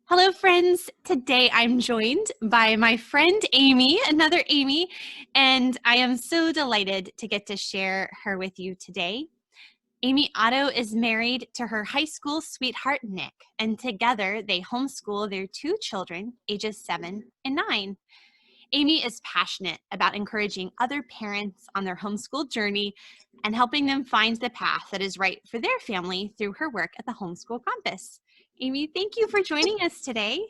Hello, friends. Today I'm joined by my friend Aimee, another Aimee, and I am so delighted to get to share her with you today. Aimee Otto is married to her high school sweetheart, Nick, and together they homeschool their two children, ages 7 and 9. Aimee is passionate about encouraging other parents on their homeschool journey and helping them find the path that is right for their family through her work at the Homeschool Compass. Aimee, thank you for joining us today.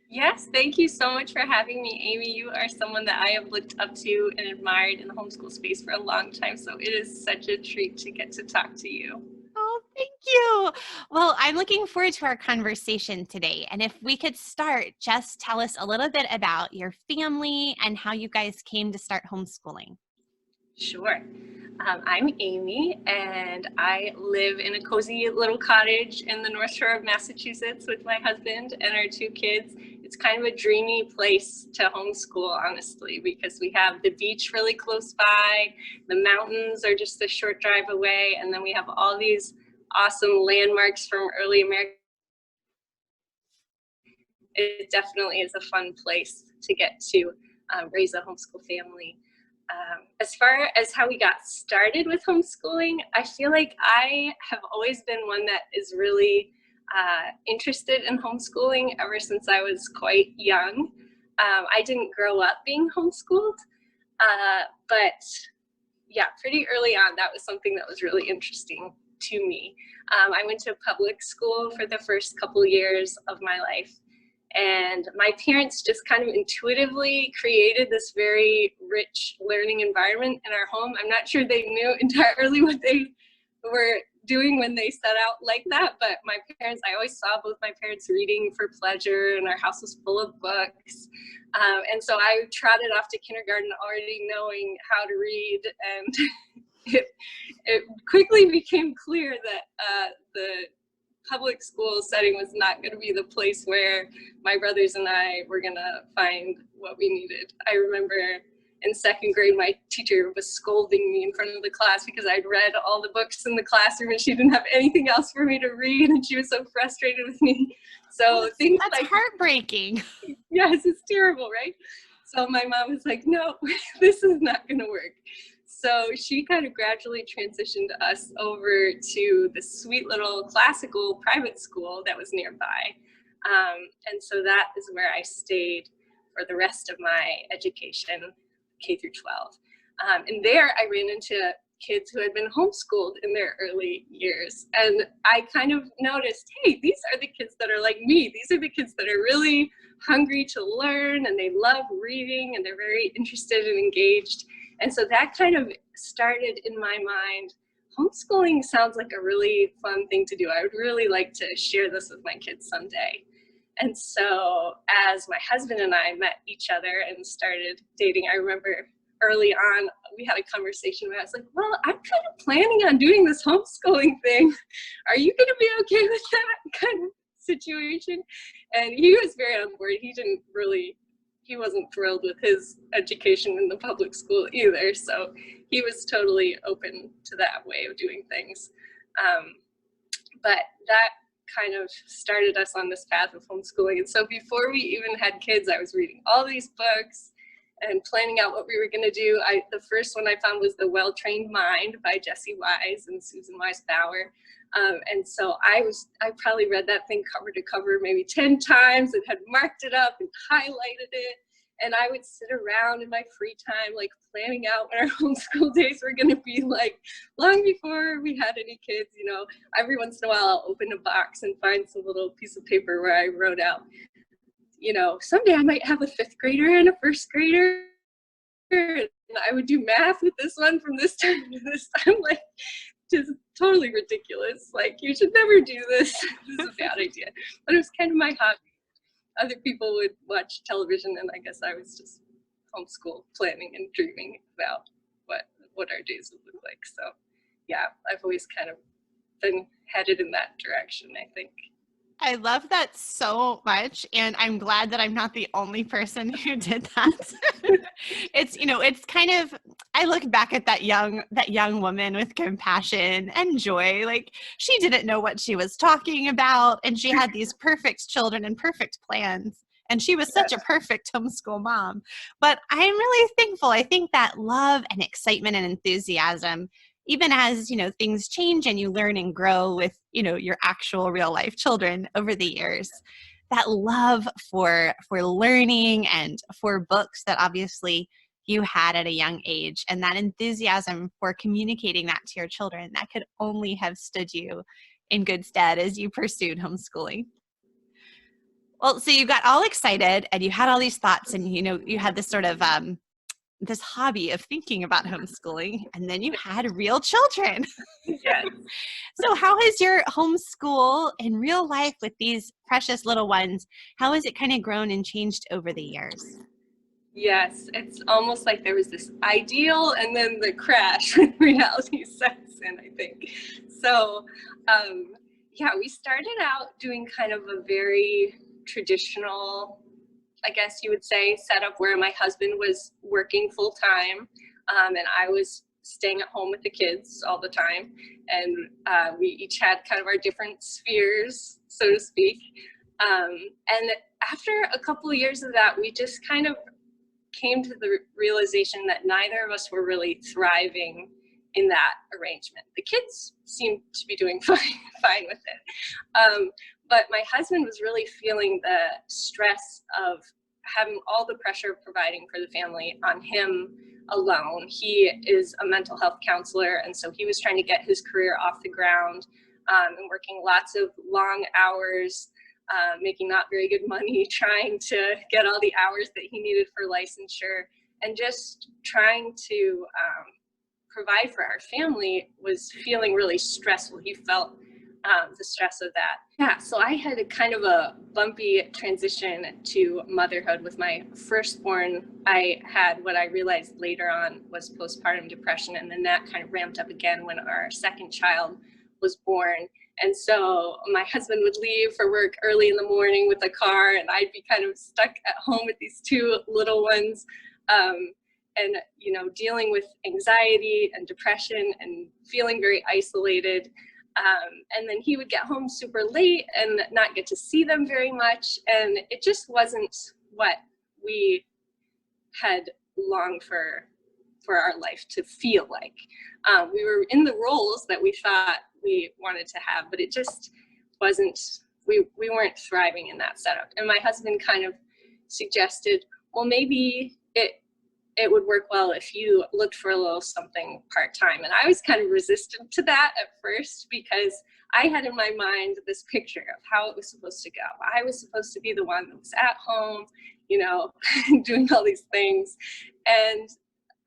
Yes, thank you so much for having me, Aimee. You are someone that I have looked up to and admired in the homeschool space for a long time, so it is such a treat to get to talk to you. Oh, thank you. Well, I'm looking forward to our conversation today. And if we could start, just tell us a little bit about your family and how you guys came to start homeschooling. Sure. I'm Aimee, and I live in a cozy little cottage in the North Shore of Massachusetts with my husband and our two kids. It's kind of a dreamy place to homeschool, honestly, because we have the beach really close by, the mountains are just a short drive away, and then we have all these awesome landmarks from early America. It definitely is a fun place to get to raise a homeschool family. As far as how we got started with homeschooling, I feel like I have always been one that is really interested in homeschooling ever since I was quite young. I didn't grow up being homeschooled, but yeah, pretty early on, that was something that was really interesting to me. I went to public school for the first couple years of my life. And my parents just kind of intuitively created this very rich learning environment in our home. I'm not sure they knew entirely what they were doing when they set out like that, but my parents, I always saw both my parents reading for pleasure, and our house was full of books. And so I trotted off to kindergarten already knowing how to read, and it quickly became clear that the public school setting was not going to be the place where my brothers and I were going to find what we needed. I remember in second grade, my teacher was scolding me in front of the class because I'd read all the books in the classroom and she didn't have anything else for me to read, and she was so frustrated with me. So things That's like, heartbreaking. yes, it's terrible, right? So my mom was like, no, this is not going to work. So she kind of gradually transitioned us over to the sweet little classical private school that was nearby. And so that is where I stayed for the rest of my education, K through 12. And there I ran into kids who had been homeschooled in their early years. And I kind of noticed, hey, these are the kids that are like me. These are the kids that are really hungry to learn, and they love reading, and they're very interested and engaged. And so that kind of started in my mind, homeschooling sounds like a really fun thing to do. I would really like to share this with my kids someday. And so as my husband and I met each other and started dating, I remember early on, we had a conversation where I was like, well, I'm kind of planning on doing this homeschooling thing. Are you going to be okay with that kind of situation? And he was very on board. He wasn't thrilled with his education in the public school either. So he was totally open to that way of doing things. But that kind of started us on this path of homeschooling. And so before we even had kids, I was reading all these books and planning out what we were going to do. The first one I found was The Well-Trained Mind by Jessie Wise and Susan Wise Bauer. And so I probably read that thing cover to cover maybe 10 times and had marked it up and highlighted it. And I would sit around in my free time, like planning out what our homeschool days were going to be like long before we had any kids. You know, every once in a while I'll open a box and find some little piece of paper where I wrote out, you know, someday I might have a 5th grader and a 1st grader. And I would do math with this one from this time to this time, like just totally ridiculous. Like, you should never do this. This is a bad idea. But it was kind of my hobby. Other people would watch television, and I guess I was just homeschool planning and dreaming about what our days would look like. So yeah, I've always kind of been headed in that direction, I think. I love that so much. And I'm glad that I'm not the only person who did that. It's kind of, I look back at that young woman with compassion and joy. Like, she didn't know what she was talking about. And she had these perfect children and perfect plans. And she was such a perfect homeschool mom. But I'm really thankful. I think that love and excitement and enthusiasm, even as, things change and you learn and grow with, your actual real life children over the years, that love for learning and for books that obviously you had at a young age, and that enthusiasm for communicating that to your children, that could only have stood you in good stead as you pursued homeschooling. Well, so you got all excited and you had all these thoughts, and you had this sort of this hobby of thinking about homeschooling, and then you had real children. Yes. So how has your homeschool in real life with these precious little ones, how has it kind of grown and changed over the years? Yes, it's almost like there was this ideal and then the crash when reality sets in, I think. So, yeah, we started out doing kind of a very traditional, I guess you would say, setup where my husband was working full time, and I was staying at home with the kids all the time. And we each had kind of our different spheres, so to speak. And after a couple of years of that, we just kind of came to the realization that neither of us were really thriving in that arrangement. The kids seemed to be doing fine with it. But my husband was really feeling the stress of having all the pressure of providing for the family on him alone. He is a mental health counselor, and so he was trying to get his career off the ground, and working lots of long hours, making not very good money, trying to get all the hours that he needed for licensure, and just trying to provide for our family was feeling really stressful. He felt the stress of that. Yeah, so I had a kind of a bumpy transition to motherhood. With my firstborn, I had what I realized later on was postpartum depression, and then that kind of ramped up again when our second child was born. And so my husband would leave for work early in the morning with a car, and I'd be kind of stuck at home with these two little ones, and dealing with anxiety and depression and feeling very isolated. And then he would get home super late and not get to see them very much. And it just wasn't what we had longed for our life to feel like. We were in the roles that we thought we wanted to have, but it just wasn't, we weren't thriving in that setup. And my husband kind of suggested, well, maybe it would work well if you looked for a little something part-time. And I was kind of resistant to that at first, because I had in my mind this picture of how it was supposed to go. I was supposed to be the one that was at home, doing all these things. And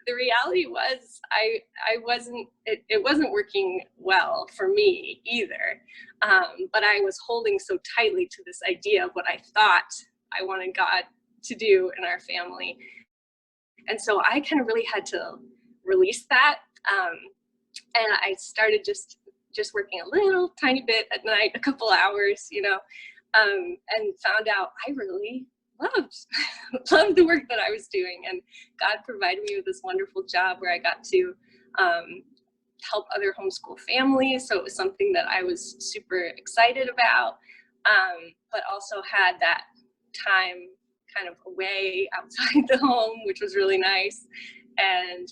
the reality was it wasn't working well for me either. But I was holding so tightly to this idea of what I thought I wanted God to do in our family. And so I kind of really had to release that. And I started just working a little tiny bit at night, a couple hours, and found out I really loved the work that I was doing. And God provided me with this wonderful job where I got to help other homeschool families. So it was something that I was super excited about, but also had that time kind of away outside the home, which was really nice. And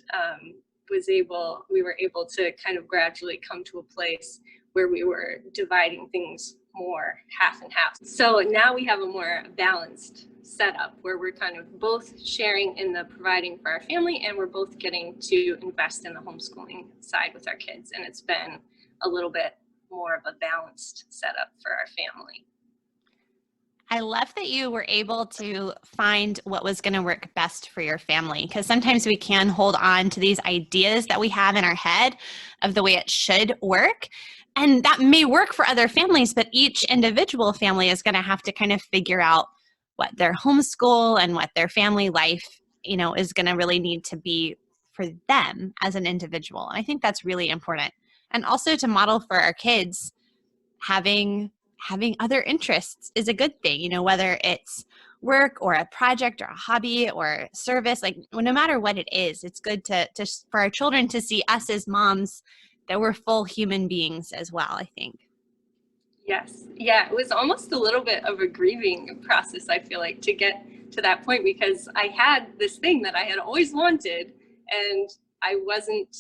we were able to kind of gradually come to a place where we were dividing things more half and half. So now we have a more balanced setup where we're kind of both sharing in the providing for our family, and we're both getting to invest in the homeschooling side with our kids. And it's been a little bit more of a balanced setup for our family. I love that you were able to find what was going to work best for your family, because sometimes we can hold on to these ideas that we have in our head of the way it should work. And that may work for other families, but each individual family is going to have to kind of figure out what their homeschool and what their family life, is going to really need to be for them as an individual. And I think that's really important. And also to model for our kids having having other interests is a good thing, whether it's work or a project or a hobby or service, like no matter what it is, it's good for our children to see us as moms, that we're full human beings as well, I think. Yes. Yeah, it was almost a little bit of a grieving process, I feel like, to get to that point, because I had this thing that I had always wanted, and I wasn't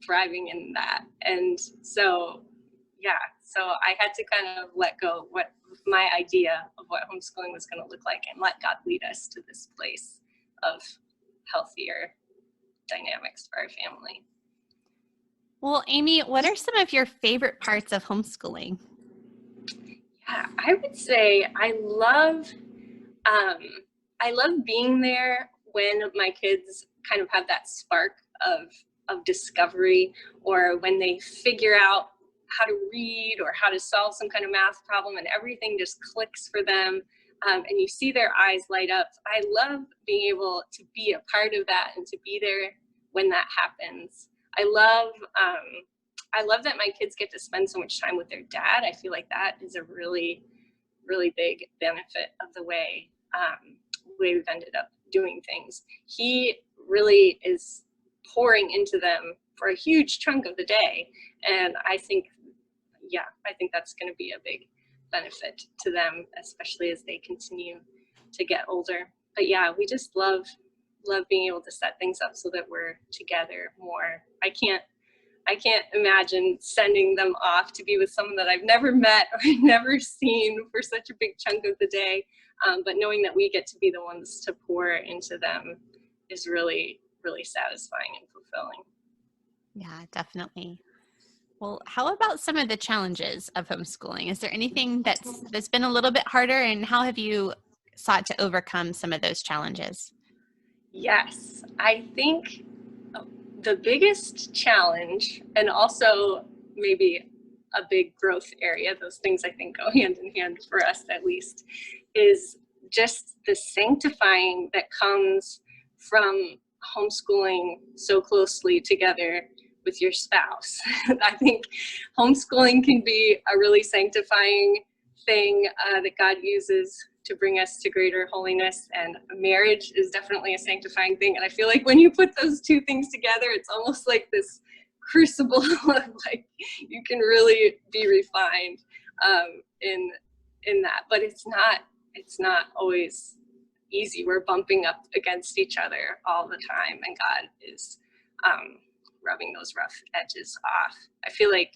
thriving in that. And so, yeah, so I had to kind of let go what my idea of what homeschooling was going to look like and let God lead us to this place of healthier dynamics for our family. Well, Aimee, what are some of your favorite parts of homeschooling? Yeah, I would say I love being there when my kids kind of have that spark of discovery, or when they figure out how to read or how to solve some kind of math problem and everything just clicks for them, and you see their eyes light up. I love being able to be a part of that and to be there when that happens. I love that my kids get to spend so much time with their dad. I feel like that is a really, really big benefit of the way we've ended up doing things. He really is pouring into them for a huge chunk of the day, and I think that's going to be a big benefit to them, especially as they continue to get older. But yeah, we just love being able to set things up so that we're together more. I can't imagine sending them off to be with someone that I've never met or never seen for such a big chunk of the day. But knowing that we get to be the ones to pour into them is really, really satisfying and fulfilling. Yeah, definitely. Well, how about some of the challenges of homeschooling? Is there anything that's been a little bit harder, and how have you sought to overcome some of those challenges? Yes, I think the biggest challenge, and also maybe a big growth area, those things I think go hand in hand for us at least, is just the sanctifying that comes from homeschooling so closely together with your spouse. I think homeschooling can be a really sanctifying thing that God uses to bring us to greater holiness, and marriage is definitely a sanctifying thing. And I feel like when you put those two things together, it's almost like this crucible of like, you can really be refined in that. But it's not always easy. We're bumping up against each other all the time, and God is rubbing those rough edges off. I feel like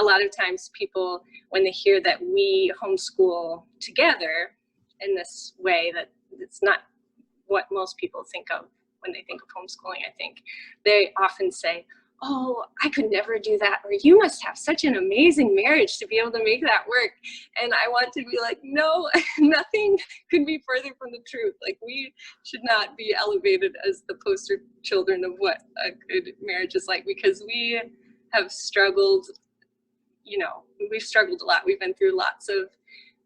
a lot of times people, when they hear that we homeschool together in this way, that it's not what most people think of when they think of homeschooling, I think they often say, oh, I could never do that, or you must have such an amazing marriage to be able to make that work. And I want to be like, no, nothing could be further from the truth. Like, we should not be elevated as the poster children of what a good marriage is like, because we have struggled, we've struggled a lot. We've been through lots of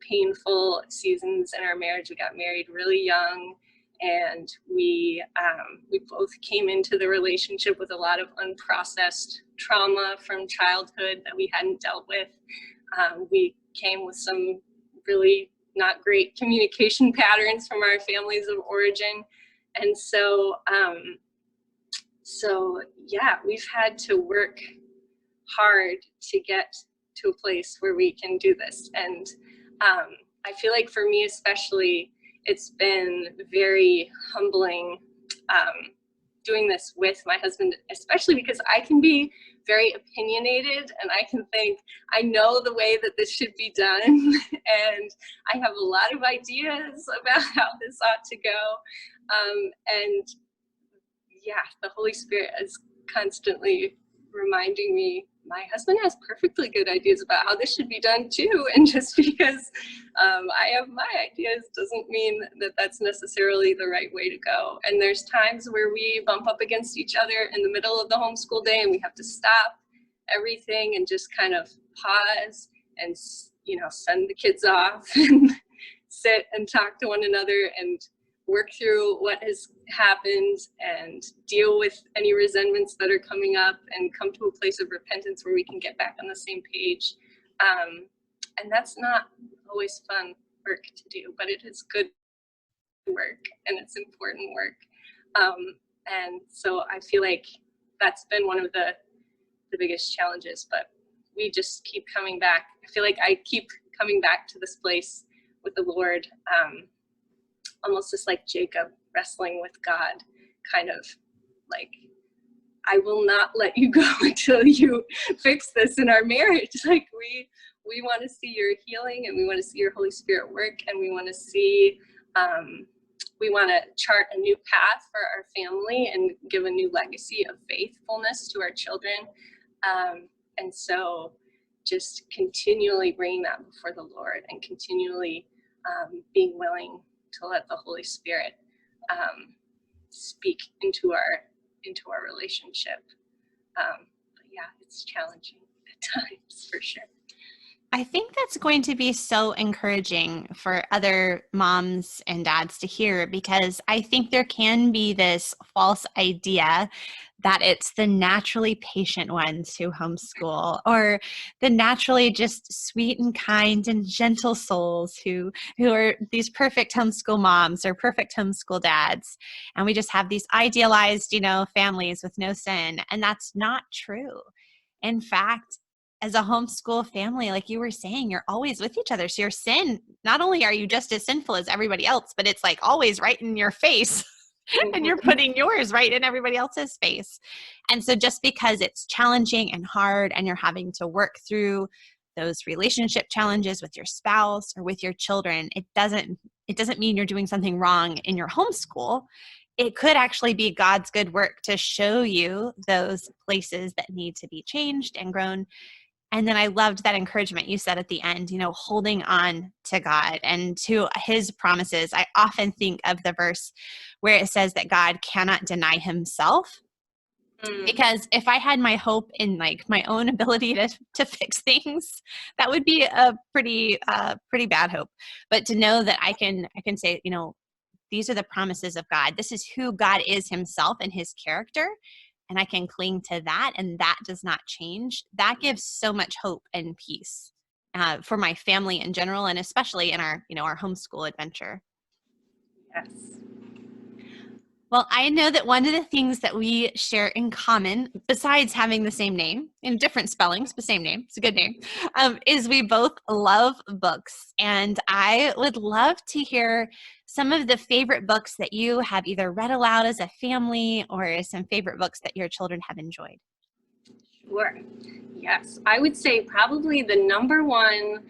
painful seasons in our marriage. We got married really young, and we both came into the relationship with a lot of unprocessed trauma from childhood that we hadn't dealt with. We came with some really not great communication patterns from our families of origin, and so we've had to work hard to get to a place where we can do this. And I feel like for me especially, it's been very humbling doing this with my husband, especially because I can be very opinionated, and I can think, I know the way that this should be done, and I have a lot of ideas about how this ought to go. And yeah, the Holy Spirit is constantly reminding me, my husband has perfectly good ideas about how this should be done too. And just because I have my ideas doesn't mean that that's necessarily the right way to go. And there's times where we bump up against each other in the middle of the homeschool day, and we have to stop everything and just kind of pause and, send the kids off and sit and talk to one another and work through what has happened and deal with any resentments that are coming up and come to a place of repentance where we can get back on the same page. And that's not always fun work to do, but it is good work and it's important work. And so I feel like that's been one of the biggest challenges, but we just keep coming back. I feel like I keep coming back to this place with the Lord, almost just like Jacob wrestling with God, kind of like, I will not let you go until you fix this in our marriage. Like we want to see your healing, and we want to see your Holy Spirit work, and we want to see, we want to chart a new path for our family and give a new legacy of faithfulness to our children. And so just continually bringing that before the Lord, and continually being willing to let the Holy Spirit speak into our relationship. But yeah, it's challenging at times for sure. I think that's going to be so encouraging for other moms and dads to hear, because I think there can be this false idea that it's the naturally patient ones who homeschool, or the naturally just sweet and kind and gentle souls who are these perfect homeschool moms or perfect homeschool dads. And we just have these idealized, families with no sin. And that's not true. In fact, as a homeschool family, like you were saying, you're always with each other. So your sin, not only are you just as sinful as everybody else, but it's like always right in your face. And you're putting yours right in everybody else's face. And so just because it's challenging and hard, and you're having to work through those relationship challenges with your spouse or with your children, it doesn't mean you're doing something wrong in your homeschool. It could actually be God's good work to show you those places that need to be changed and grown. And then I loved that encouragement you said at the end, holding on to God and to his promises. I often think of the verse where it says that God cannot deny himself. Because if I had my hope in like my own ability to fix things, that would be a pretty bad hope. But to know that I can say, these are the promises of God. This is who God is himself and his character. And I can cling to that, and that does not change. That gives so much hope and peace for my family in general, and especially in our homeschool adventure. Yes. Well, I know that one of the things that we share in common, besides having the same name in different spellings, but same name, it's a good name, is we both love books. And I would love to hear some of the favorite books that you have either read aloud as a family, or some favorite books that your children have enjoyed. Sure. Yes. I would say probably the number one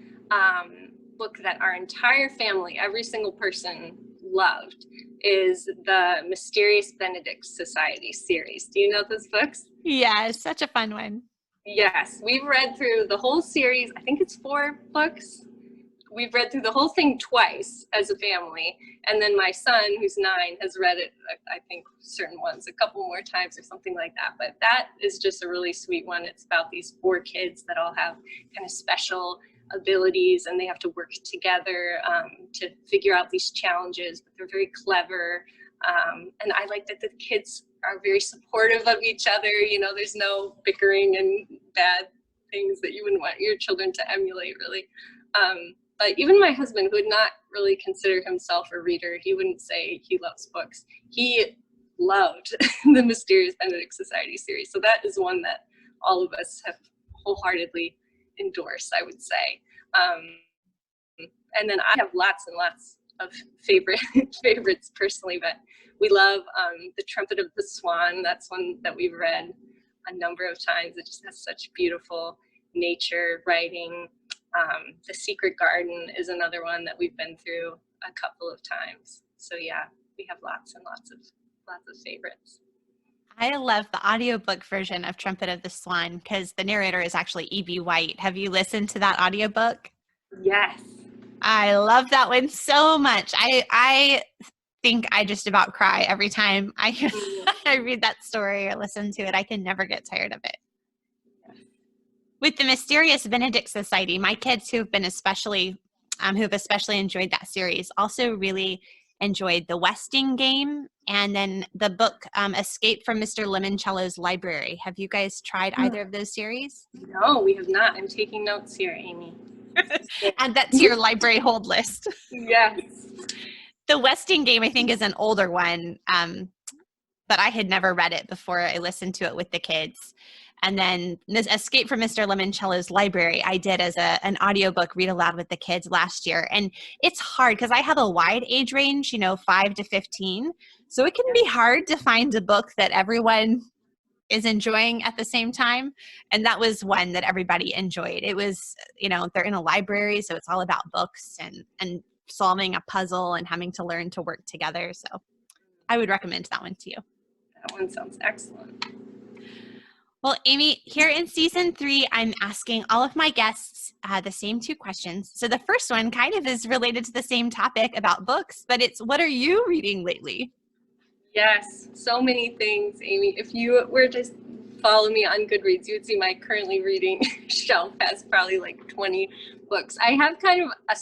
book that our entire family, every single person, loved is the Mysterious Benedict Society series. Do you know those books? Yeah, it's such a fun one. Yes, we've read through the whole series. I think it's 4 books. We've read through the whole thing twice as a family. And then my son, who's 9, has read it, I think, certain ones a couple more times or something like that. But that is just a really sweet one. It's about these 4 kids that all have kind of special abilities, and they have to work together to figure out these challenges, but they're very clever. And I like that the kids are very supportive of each other. There's no bickering and bad things that you wouldn't want your children to emulate, really. But even my husband, who would not really consider himself a reader, he wouldn't say he loves books. He loved the Mysterious Benedict Society series. So that is one that all of us have wholeheartedly endorsed, I would say. And then I have lots and lots of favorites personally, but we love The Trumpet of the Swan. That's one that we've read a number of times. It just has such beautiful nature writing. The Secret Garden is another one that we've been through a couple of times. So yeah, we have lots and lots of favorites. I love the audiobook version of Trumpet of the Swan because the narrator is actually E.B. White. Have you listened to that audiobook? Yes. I love that one so much. I think I just about cry every time I read that story or listen to it. I can never get tired of it. With the Mysterious Benedict Society, my kids who have especially enjoyed that series also really enjoyed the Westing game, and then the book Escape from Mr. Limoncello's Library. Have you guys tried either of those series? No, we have not. I'm taking notes here, Aimee. Add that to your library hold list. Yes. The Westing Game, I think, is an older one, but I had never read it before I listened to it with the kids. And then this Escape from Mr. Limoncello's Library, I did as an audiobook read aloud with the kids last year. And it's hard because I have a wide age range, 5 to 15. So it can be hard to find a book that everyone is enjoying at the same time. And that was one that everybody enjoyed. It was, they're in a library, so it's all about books and solving a puzzle and having to learn to work together. So I would recommend that one to you. That one sounds excellent. Well, Aimee, here in season 3, I'm asking all of my guests the same 2 questions. So the first one kind of is related to the same topic about books, but it's, what are you reading lately? Yes, so many things, Aimee. If you were to follow me on Goodreads, you would see my currently reading shelf has probably like 20 books. I have kind of a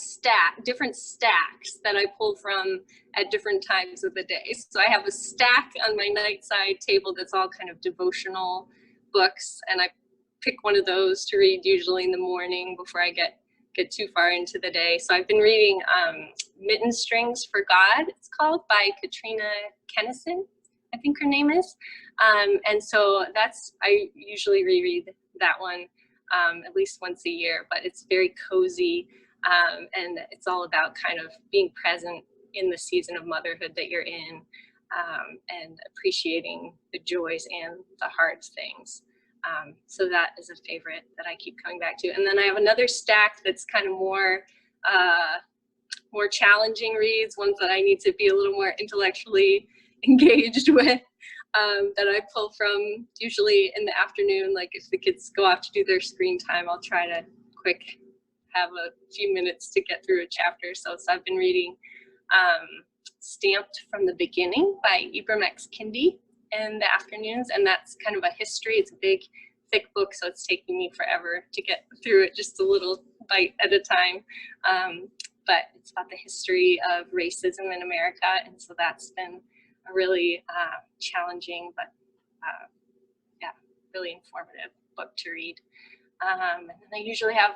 different stacks that I pull from at different times of the day. So I have a stack on my nightside table that's all kind of devotional books, and I pick one of those to read usually in the morning before I get too far into the day. So I've been reading Mitten Strings for God, it's called, by Katrina Kennison, I think her name is. And so I usually reread that one at least once a year, but it's very cozy, and it's all about kind of being present in the season of motherhood that you're in, and appreciating the joys and the hard things. So that is a favorite that I keep coming back to. And then I have another stack that's kind of more challenging reads, ones that I need to be a little more intellectually engaged with, that I pull from usually in the afternoon. Like if the kids go off to do their screen time, I'll try to have a few minutes to get through a chapter. So I've been reading Stamped from the Beginning by Ibram X. Kendi in the afternoons, and that's kind of a history. It's a big, thick book, so it's taking me forever to get through it, just a little bite at a time. But it's about the history of racism in America, and so that's been a really challenging, but really informative book to read. And then I usually have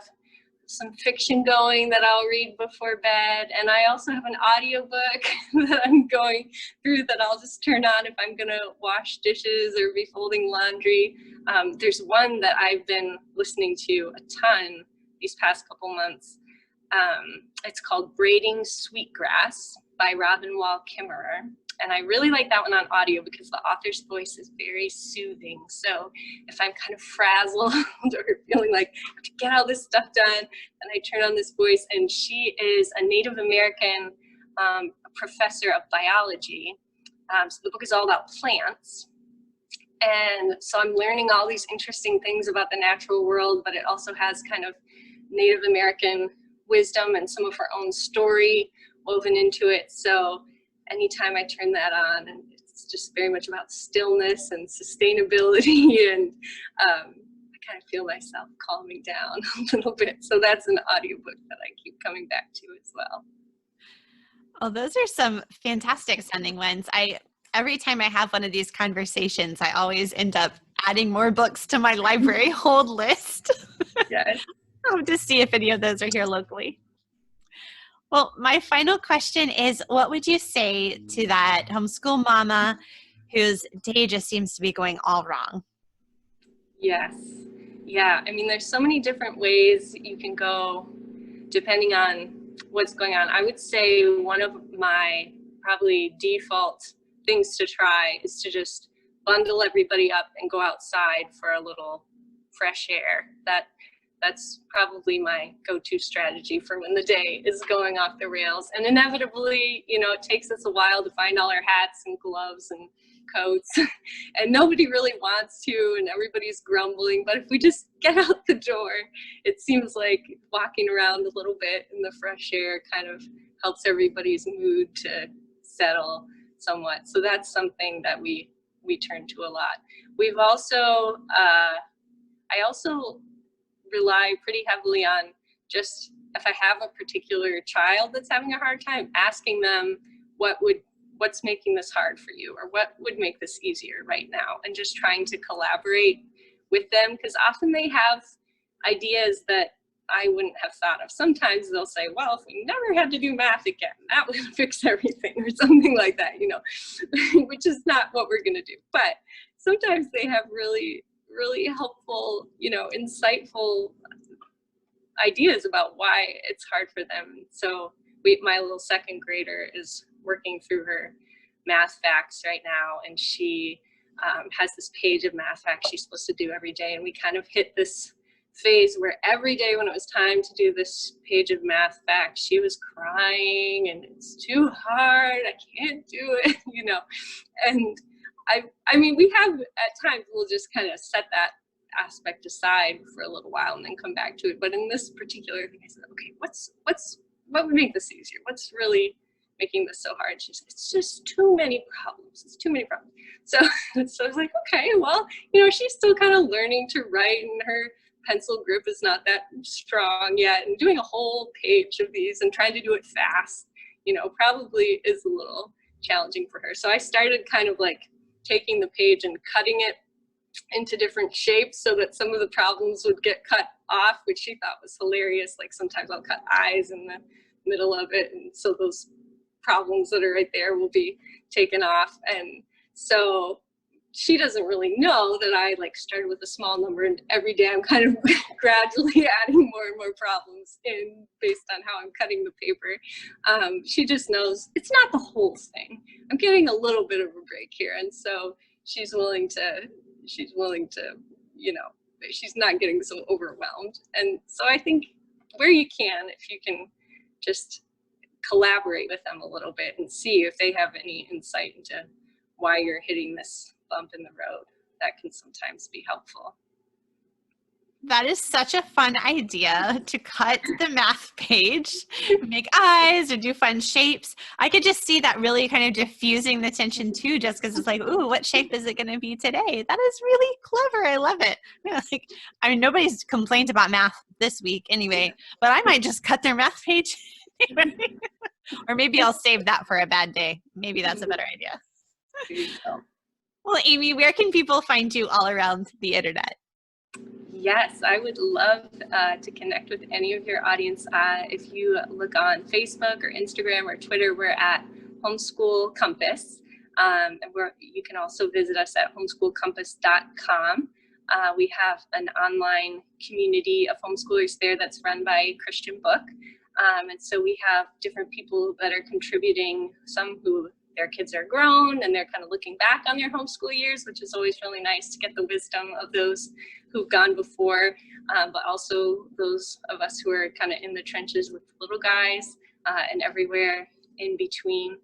some fiction going that I'll read before bed, and I also have an audiobook that I'm going through that I'll just turn on if I'm gonna wash dishes or be folding laundry. There's one that I've been listening to a ton these past couple months. It's called Braiding Sweetgrass by Robin Wall Kimmerer. And I really like that one on audio because the author's voice is very soothing. So if I'm kind of frazzled or feeling like I have to get all this stuff done, and I turn on this voice, and she is a Native American professor of biology. So the book is all about plants. And so I'm learning all these interesting things about the natural world, but it also has kind of Native American wisdom and some of her own story woven into it. So anytime I turn that on, and it's just very much about stillness and sustainability, and I kind of feel myself calming down a little bit. So that's an audiobook that I keep coming back to as well. Oh, those are some fantastic sounding ones. Every time I have one of these conversations, I always end up adding more books to my library hold list. Yes. I'll just see if any of those are here locally. Well, my final question is, what would you say to that homeschool mama whose day just seems to be going all wrong? Yes. Yeah. I mean, there's so many different ways you can go depending on what's going on. I would say one of my probably default things to try is to just bundle everybody up and go outside for a little fresh air. That's probably my go-to strategy for when the day is going off the rails. And inevitably, it takes us a while to find all our hats and gloves and coats, and nobody really wants to, and everybody's grumbling. But if we just get out the door, it seems like walking around a little bit in the fresh air kind of helps everybody's mood to settle somewhat. So that's something that we turn to a lot. We've also, I also rely pretty heavily on, just if I have a particular child that's having a hard time, asking them what's making this hard for you, or what would make this easier right now, and just trying to collaborate with them, because often they have ideas that I wouldn't have thought of. Sometimes they'll say, well, if we never had to do math again, that would fix everything, or something like that, which is not what we're going to do. But sometimes they have really, really helpful, insightful ideas about why it's hard for them. So my little second grader is working through her math facts right now, and she has this page of math facts she's supposed to do every day. And we kind of hit this phase where every day when it was time to do this page of math facts, she was crying and it's too hard, I can't do it, And I mean, we have at times we'll just kind of set that aspect aside for a little while and then come back to it. But in this particular thing, I said, okay, what would make this easier? What's really making this so hard? She said, it's just too many problems. It's too many problems. So I was like, okay, well, she's still kind of learning to write, and her pencil grip is not that strong yet. And doing a whole page of these and trying to do it fast, probably is a little challenging for her. So I started kind of like taking the page and cutting it into different shapes so that some of the problems would get cut off, which she thought was hilarious. Like sometimes I'll cut eyes in the middle of it, and so those problems that are right there will be taken off. And so she doesn't really know that I started with a small number, and every day I'm kind of gradually adding more and more problems in based on how I'm cutting the paper. She just knows it's not the whole thing. I'm getting a little bit of a break here, and so she's willing to, she's not getting so overwhelmed. And so I think where you can, if you can just collaborate with them a little bit and see if they have any insight into why you're hitting this bump in the road, that can sometimes be helpful. That is such a fun idea, to cut the math page, make eyes or do fun shapes. I could just see that really kind of diffusing the tension too, just because it's like, ooh, what shape is it going to be today? That is really clever. I love it. Nobody's complained about math this week anyway, but I might just cut their math page anyway. Or maybe I'll save that for a bad day. Maybe that's a better idea. Well, Aimee, where can people find you all around the internet? Yes, I would love to connect with any of your audience. If you look on Facebook or Instagram or Twitter, we're at Homeschool Compass. And you can also visit us at homeschoolcompass.com. We have an online community of homeschoolers there that's run by Christian Book. And so we have different people that are contributing, some who their kids are grown and they're kind of looking back on their homeschool years, which is always really nice to get the wisdom of those who've gone before, but also those of us who are kind of in the trenches with little guys and everywhere in between.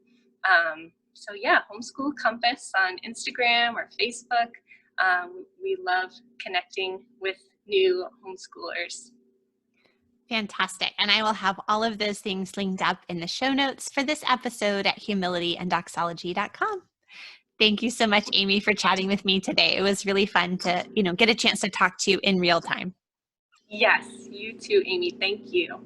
So yeah, Homeschool Compass on Instagram or Facebook. We love connecting with new homeschoolers. Fantastic. And I will have all of those things linked up in the show notes for this episode at humilityanddoxology.com. Thank you so much, Aimee, for chatting with me today. It was really fun to, get a chance to talk to you in real time. Yes, you too, Aimee. Thank you.